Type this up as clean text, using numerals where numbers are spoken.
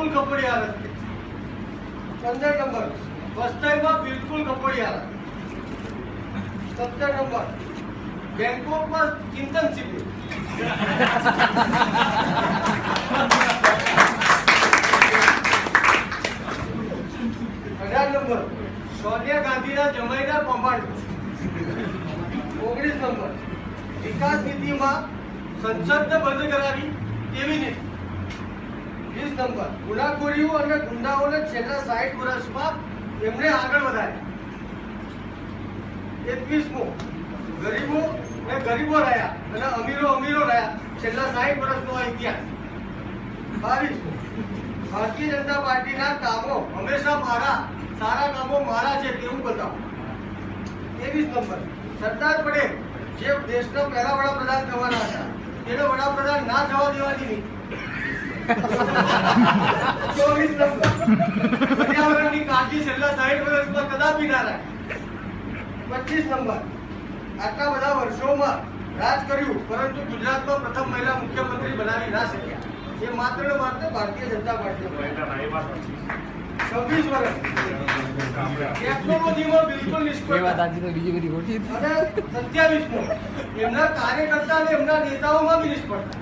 બિલકુલ કપડિયા નથી. 15 નંબર વસ્તઈમાં બિલકુલ કપડિયા નથી. 17 નંબર બેંકોકમાં ચિંતન શિબિર. 18 નંબર સોનિયા ગાંધીના જમાઈના કૌભાંડ. 19 નંબર વિકાસ નીતિમાં સંસદને બંધ કરાવી તેવી નીતિ. 20 નંબર ગુનાખોરીઓ અને ગુંડાઓને છેલ્લા 60 વર્ષમાં એમને આગળ વધાર્યા. 21મો ગરીબો રહ્યા અને અમીરો રહ્યા છેલ્લા 60 વર્ષનો આ ઇતિહાસ. 22મો ભારતીય જનતા પાર્ટીના કામો હંમેશા સારા કામો મારા છે તેવું બતાવો. 23 નંબર સરદાર પટેલ જે દેશના પહેલા વડાપ્રધાન થવાના હતા તેને વડાપ્રધાન ના થવા દેવાની નીતિ. 24 નંબર પર્યાવરણની કાળજી છેલ્લા 60 વર્ષમાં કદાપી ના રાખી. 25 નંબર આટલા બધા વર્ષોમાં રાજ કર્યું પરંતુ ગુજરાતમાં પ્રથમ મહિલા મુખ્યમંત્રી બનાવી ના શક્યા. એ માત્ર ને માત્ર ભારતીય જનતા પાર્ટી. 26 વર્ષ ટેકનોલોજીમાં બિલકુલ નિષ્ફળ. અને 27મો એમના કાર્યકર્તા અને એમના નેતાઓમાં બી નિષ્ફળતા.